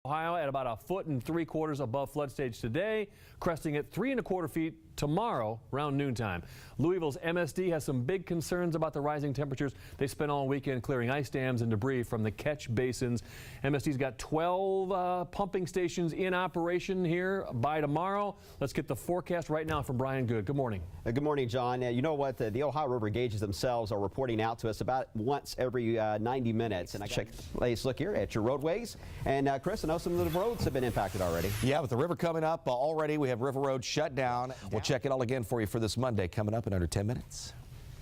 Ohio at about 1.75 feet above flood stage today, cresting at 3.25 feet tomorrow around noontime. Louisville's MSD has some big concerns about the rising temperatures. They spent all weekend clearing ice dams and debris from the catch basins. MSD's got 12 pumping stations in operation here by tomorrow. Let's get the forecast right now from Brian Good. Good morning. Good morning, John. You know what? The Ohio River gauges themselves are reporting out to us about once every 90 minutes. And I check the latest look here at your roadways. And Chris, I know some of the roads have been impacted already. Yeah, with the river coming up already, we have River Road shut down. We'll check it all again for you for this Monday, coming up in under 10 minutes.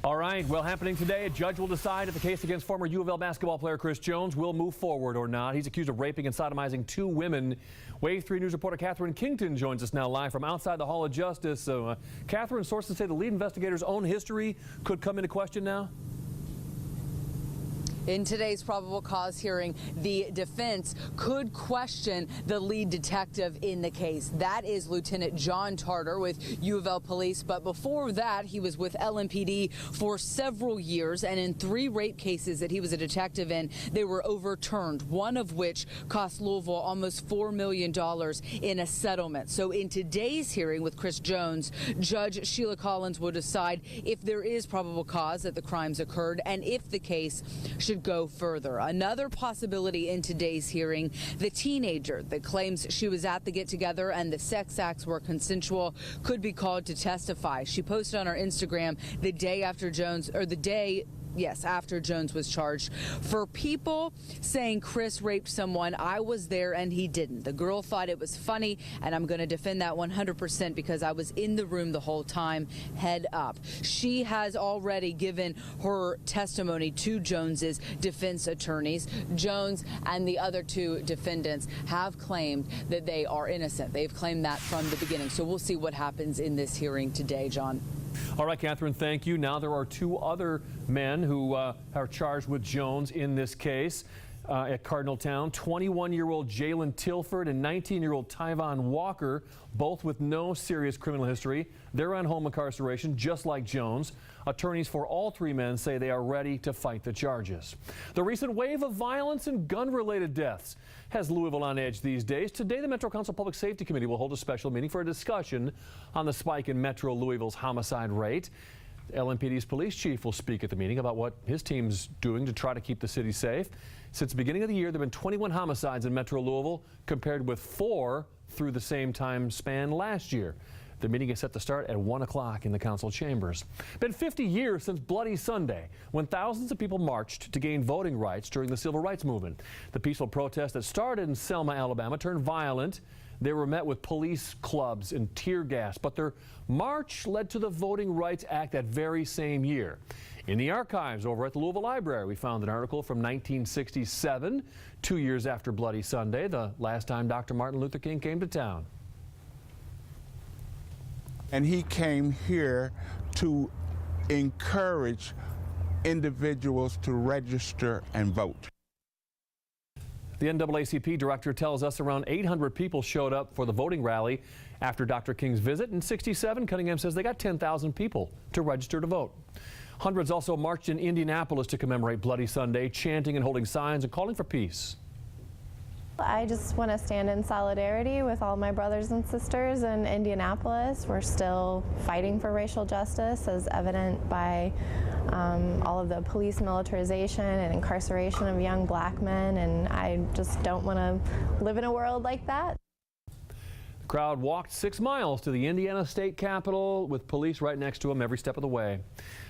All right, well, happening today, a judge will decide if the case against former U of L basketball player Chris Jones will move forward or not. He's accused of raping and sodomizing 2 women. Wave 3 News reporter Catherine Kington joins us now live from outside the Hall of Justice. So, Catherine, sources say the lead investigator's own history could come into question now? In today's probable cause hearing, the defense could question the lead detective in the case. That is Lieutenant John Tarter with U of L Police. But before that, he was with LMPD for several years. And in 3 rape cases that he was a detective in, they were overturned, one of which cost Louisville almost $4 million in a settlement. So in today's hearing with Chris Jones, Judge Sheila Collins will decide if there is probable cause that the crimes occurred and if the case should go further. Another possibility in today's hearing, the teenager that claims she was at the get-together and the sex acts were consensual could be called to testify. She posted on her Instagram the day after Jones, or the day after Jones was charged. For people saying Chris raped someone, I was there and he didn't. The girl thought it was funny, and I'm going to defend that 100% because I was in the room the whole time. Head up. She has already given her testimony to Jones's defense attorneys. Jones and the other 2 defendants have claimed that they are innocent. They've claimed that from the beginning. So we'll see what happens in this hearing today, John. All right, Catherine, thank you. Now there are 2 other men who are charged with Jones in this case at Cardinaltown. 21-year-old Jalen Tilford and 19-year-old Tyvon Walker, both with no serious criminal history. They're on home incarceration, just like Jones. Attorneys for all 3 men say they are ready to fight the charges. The recent wave of violence and gun-related deaths has Louisville on edge these days. Today, the Metro Council Public Safety Committee will hold a special meeting for a discussion on the spike in Metro Louisville's homicide rate. LMPD's police chief will speak at the meeting about what his team's doing to try to keep the city safe. Since the beginning of the year, there have been 21 homicides in Metro Louisville, compared with 4 through the same time span last year. The meeting is set to start at 1 o'clock in the council chambers. Been 50 years since Bloody Sunday, when thousands of people marched to gain voting rights during the civil rights movement. The peaceful protest that started in Selma, Alabama, turned violent. They were met with police clubs and tear gas, but their march led to the Voting Rights Act that very same year. In the archives over at the Louisville Library, we found an article from 1967, 2 years after Bloody Sunday, the last time Dr. Martin Luther King came to town. And he came here to encourage individuals to register and vote. The NAACP director tells us around 800 people showed up for the voting rally after Dr. King's visit. In 67, Cunningham says they got 10,000 people to register to vote. Hundreds also marched in Indianapolis to commemorate Bloody Sunday, chanting and holding signs and calling for peace. I just want to stand in solidarity with all my brothers and sisters in Indianapolis. We're still fighting for racial justice, as evident by all of the police militarization and incarceration of young black men, and I just don't want to live in a world like that. The crowd walked 6 miles to the Indiana State Capitol with police right next to them every step of the way.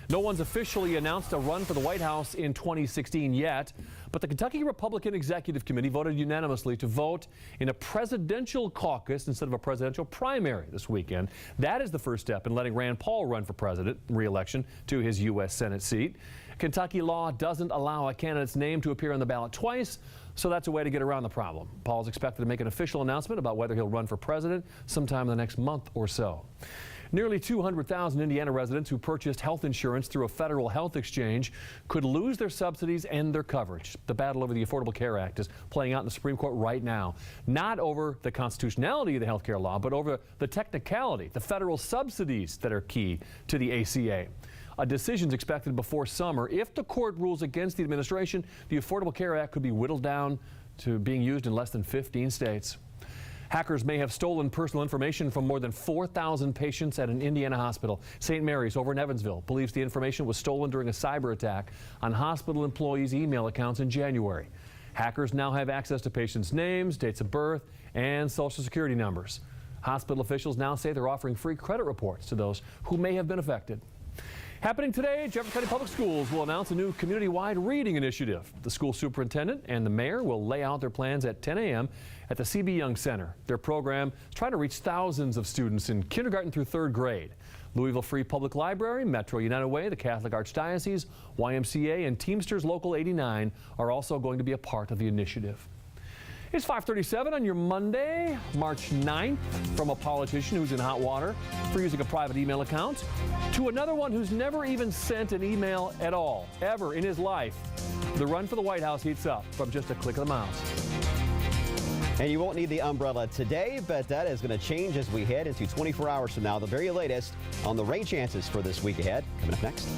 No one's officially announced a run for the White House in 2016 yet, but the Kentucky Republican Executive Committee voted unanimously to vote in a presidential caucus instead of a presidential primary this weekend. That is the first step in letting Rand Paul run for president re-election to his U.S. Senate seat. Kentucky law doesn't allow a candidate's name to appear on the ballot twice, so that's a way to get around the problem. Paul's expected to make an official announcement about whether he'll run for president sometime in the next month or so. Nearly 200,000 Indiana residents who purchased health insurance through a federal health exchange could lose their subsidies and their coverage. The battle over the Affordable Care Act is playing out in the Supreme Court right now. Not over the constitutionality of the health care law, but over the technicality, the federal subsidies that are key to the ACA. A decision is expected before summer. If the court rules against the administration, the Affordable Care Act could be whittled down to being used in less than 15 states. Hackers may have stolen personal information from more than 4,000 patients at an Indiana hospital. St. Mary's over in Evansville believes the information was stolen during a cyber attack on hospital employees' email accounts in January. Hackers now have access to patients' names, dates of birth, and social security numbers. Hospital officials now say they're offering free credit reports to those who may have been affected. Happening today, Jefferson County Public Schools will announce a new community-wide reading initiative. The school superintendent and the mayor will lay out their plans at 10 a.m. at the C.B. Young Center. Their program is trying to reach thousands of students in kindergarten through third grade. Louisville Free Public Library, Metro United Way, the Catholic Archdiocese, YMCA, and Teamsters Local 89 are also going to be a part of the initiative. It's 5:37 on your Monday, March 9th, from a politician who's in hot water for using a private email account to another one who's never even sent an email at all, ever in his life. The run for the White House heats up from just a click of the mouse. And you won't need the umbrella today, but that is going to change as we head into 24 hours from now. The very latest on the rain chances for this week ahead. Coming up next.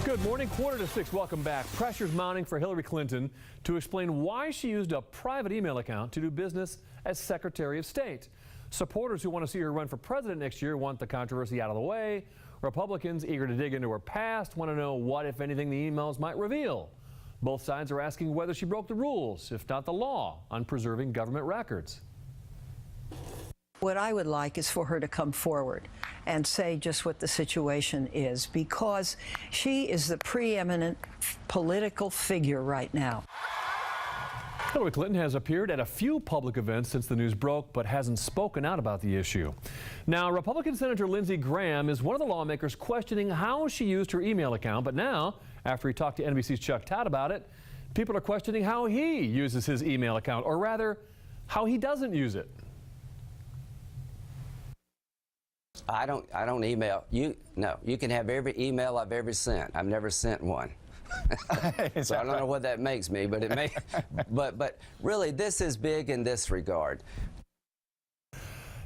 Good morning, 5:45. Welcome back. Pressure's mounting for Hillary Clinton to explain why she used a private email account to do business as Secretary of State. Supporters who want to see her run for president next year want the controversy out of the way. Republicans eager to dig into her past want to know what, if anything, the emails might reveal. Both sides are asking whether she broke the rules, if not the law, on preserving government records. What I would like is for her to come forward and say just what the situation is, because she is the preeminent political figure right now. Hillary Clinton has appeared at a few public events since the news broke, but hasn't spoken out about the issue. Now, Republican Senator Lindsey Graham is one of the lawmakers questioning how she used her email account, but now, after he talked to NBC's Chuck Todd about it, people are questioning how he uses his email account, or rather, how he doesn't use it. I don't email you. No, you can have every email I've ever sent. I've never sent one. So I don't know what that makes me, but it may. But really, this is big in this regard.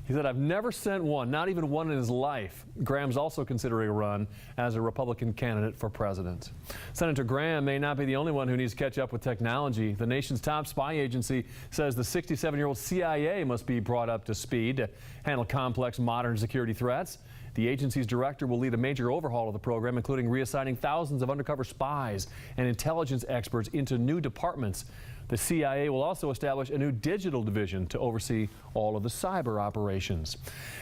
He said, I've never sent one, not even one in his life. Graham's also considering a run as a Republican candidate for president. Senator Graham may not be the only one who needs to catch up with technology. The nation's top spy agency says the 67-year-old CIA must be brought up to speed to handle complex modern security threats. The agency's director will lead a major overhaul of the program, including reassigning thousands of undercover spies and intelligence experts into new departments. The CIA will also establish a new digital division to oversee all of the cyber operations.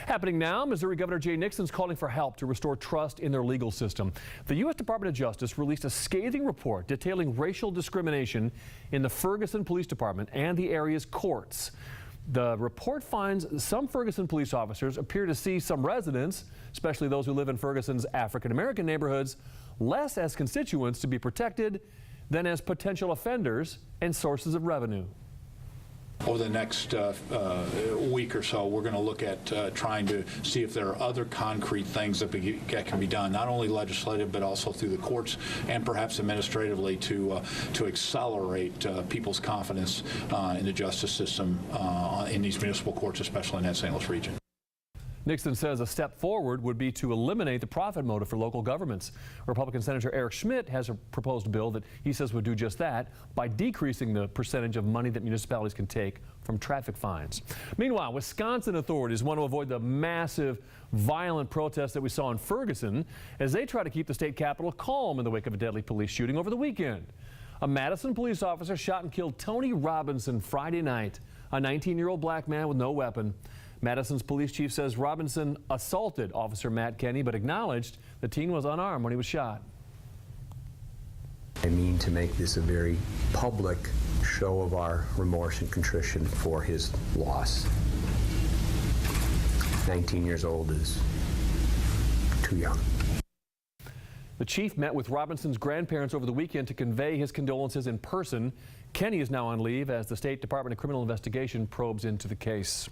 Happening now, Missouri Governor Jay Nixon's calling for help to restore trust in their legal system. The U.S. Department of Justice released a scathing report detailing racial discrimination in the Ferguson Police Department and the area's courts. The report finds some Ferguson police officers appear to see some residents, especially those who live in Ferguson's African-American neighborhoods, less as constituents to be protected than as potential offenders and sources of revenue. Over the next week or so, we're going to look at trying to see if there are other concrete things that can be done, not only legislative, but also through the courts and perhaps administratively to accelerate people's confidence in the justice system in these municipal courts, especially in that St. Louis region. Nixon says a step forward would be to eliminate the profit motive for local governments. Republican Senator Eric Schmidt has a proposed bill that he says would do just that by decreasing the percentage of money that municipalities can take from traffic fines. Meanwhile, Wisconsin authorities want to avoid the massive violent protests that we saw in Ferguson as they try to keep the state capitol calm in the wake of a deadly police shooting over the weekend. A Madison police officer shot and killed Tony Robinson Friday night, a 19-year-old black man with no weapon. Madison's police chief says Robinson assaulted Officer Matt Kenny, but acknowledged the teen was unarmed when he was shot. I mean to make this a very public show of our remorse and contrition for his loss. 19 years old is too young. The chief met with Robinson's grandparents over the weekend to convey his condolences in person. Kenny is now on leave as the State Department of Criminal Investigation probes into the case.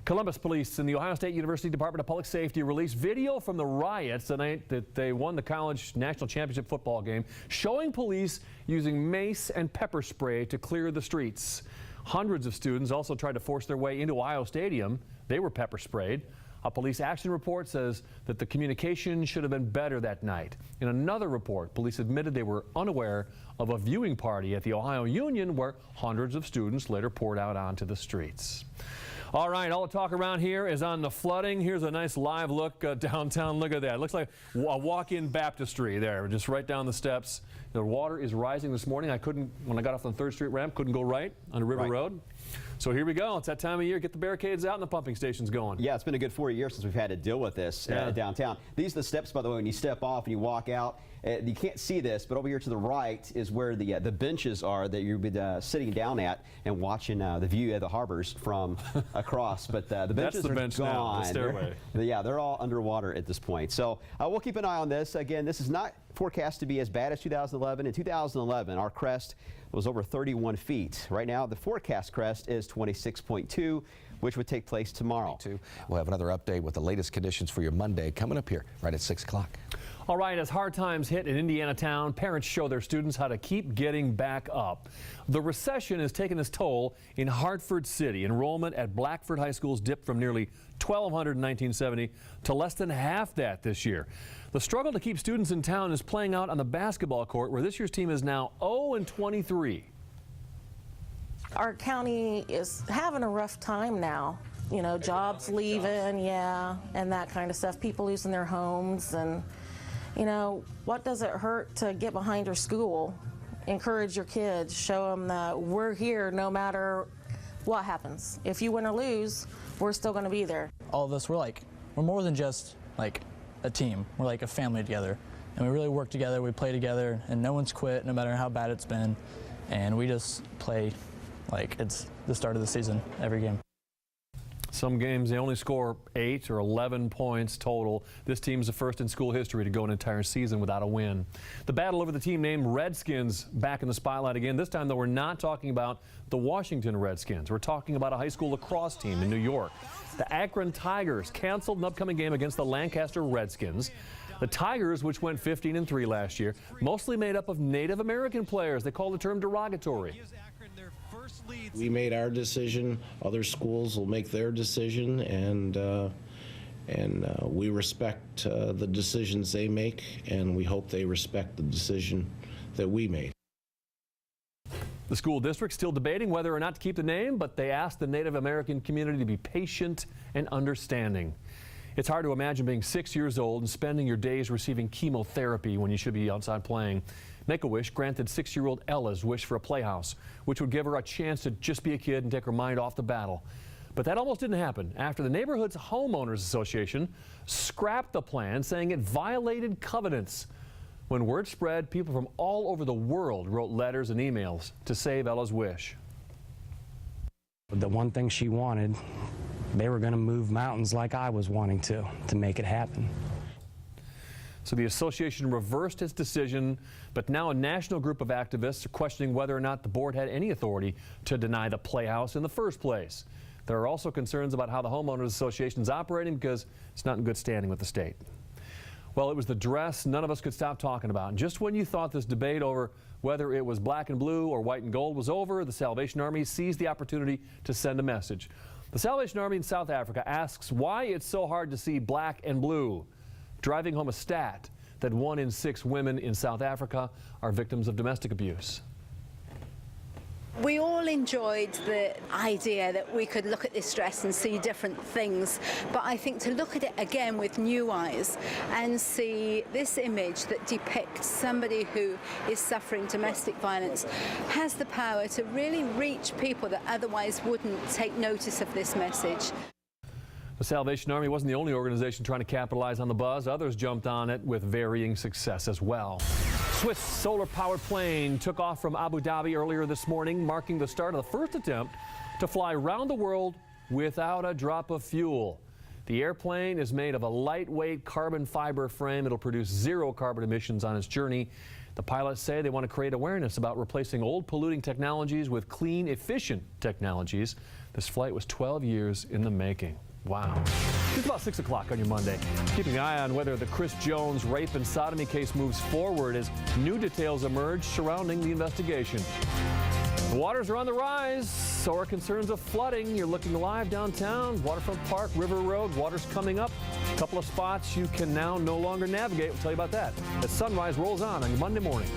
Columbus Police and the Ohio State University Department of Public Safety released video from the riots the night that they won the college national championship football game, showing police using mace and pepper spray to clear the streets. Hundreds of students also tried to force their way into Ohio Stadium. They were pepper sprayed. A police action report says that the communication should have been better that night. In another report, police admitted they were unaware of a viewing party at the Ohio Union where hundreds of students later poured out onto the streets. All right, all the talk around here is on the flooding. Here's a nice live look downtown. Look at that. It looks like a walk-in baptistry there, just right down the steps. The water is rising this morning. When I got off on the 3rd Street ramp, couldn't go right on River Road. So here we go. It's that time of year. Get the barricades out and the pumping stations going. Yeah, it's been a good 4 years since we've had to deal with this downtown. These are the steps, by the way, when you step off and you walk out. You can't see this, but over here to the right is where the benches are that you've been sitting down at and watching the view of the harbors from across. But the benches are bench gone. now, the stairway. They're all underwater at this point. So we'll keep an eye on this. Again, this is not forecast to be as bad as 2011. In 2011, our crest was over 31 feet. Right now, the forecast crest is 26.2, which would take place tomorrow. We'll have another update with the latest conditions for your Monday coming up here right at 6 o'clock. All right, as hard times hit in Indianatown, parents show their students how to keep getting back up. The recession has taken its toll in Hartford City. Enrollment at Blackford High School's dipped from nearly 1,200 in 1970 to less than half that this year. The struggle to keep students in town is playing out on the basketball court, where this year's team is now 0-23. Our county is having a rough time now. You know, jobs leaving, and that kind of stuff. People losing their homes, and you know, what does it hurt to get behind your school, encourage your kids, show them that we're here no matter what happens. If you win or lose, we're still going to be there. All of us, we're more than just like a team. We're like a family together, and we really work together. We play together, and no one's quit, no matter how bad it's been, and we just play like it's the start of the season every game. Some games they only score 8 or 11 points total. This team's the first in school history to go an entire season without a win. The battle over the team named Redskins back in the spotlight again. This time, though, we're not talking about the Washington Redskins. We're talking about a high school lacrosse team in New York. The Akron Tigers canceled an upcoming game against the Lancaster Redskins. The Tigers, which went 15-3 last year, mostly made up of Native American players. They call the term derogatory. We made our decision. Other schools will make their decision, and we respect the decisions they make, and we hope they respect the decision that we made. The school district still debating whether or not to keep the name, but they asked the Native American community to be patient and understanding. It's hard to imagine being 6 years old and spending your days receiving chemotherapy when you should be outside playing. Make-A-Wish granted 6-year-old Ella's wish for a playhouse, which would give her a chance to just be a kid and take her mind off the battle. But that almost didn't happen after the neighborhood's homeowners association scrapped the plan, saying it violated covenants. When word spread, people from all over the world wrote letters and emails to save Ella's wish. The one thing she wanted, they were going to move mountains like I was wanting to make it happen. So the association reversed its decision, but now a national group of activists are questioning whether or not the board had any authority to deny the playhouse in the first place. There are also concerns about how the homeowners association is operating because it's not in good standing with the state. Well, it was the dress none of us could stop talking about. And just when you thought this debate over whether it was black and blue or white and gold was over, the Salvation Army seized the opportunity to send a message. The Salvation Army in South Africa asks why it's so hard to see black and blue, driving home a stat that 1 in 6 women in South Africa are victims of domestic abuse. We all enjoyed the idea that we could look at this dress and see different things, but I think to look at it again with new eyes and see this image that depicts somebody who is suffering domestic violence has the power to really reach people that otherwise wouldn't take notice of this message. The Salvation Army wasn't the only organization trying to capitalize on the buzz. Others jumped on it with varying success as well. Swiss solar-powered plane took off from Abu Dhabi earlier this morning, marking the start of the first attempt to fly around the world without a drop of fuel. The airplane is made of a lightweight carbon fiber frame. It'll produce 0 carbon emissions on its journey. The pilots say they want to create awareness about replacing old polluting technologies with clean, efficient technologies. This flight was 12 years in the making. Wow. It's about 6 o'clock on your Monday. Keeping an eye on whether the Chris Jones rape and sodomy case moves forward as new details emerge surrounding the investigation. Waters are on the rise, so are concerns of flooding. You're looking live downtown, Waterfront Park, River Road. Water's coming up. A couple of spots you can now no longer navigate. We'll tell you about that as sunrise rolls on your Monday morning.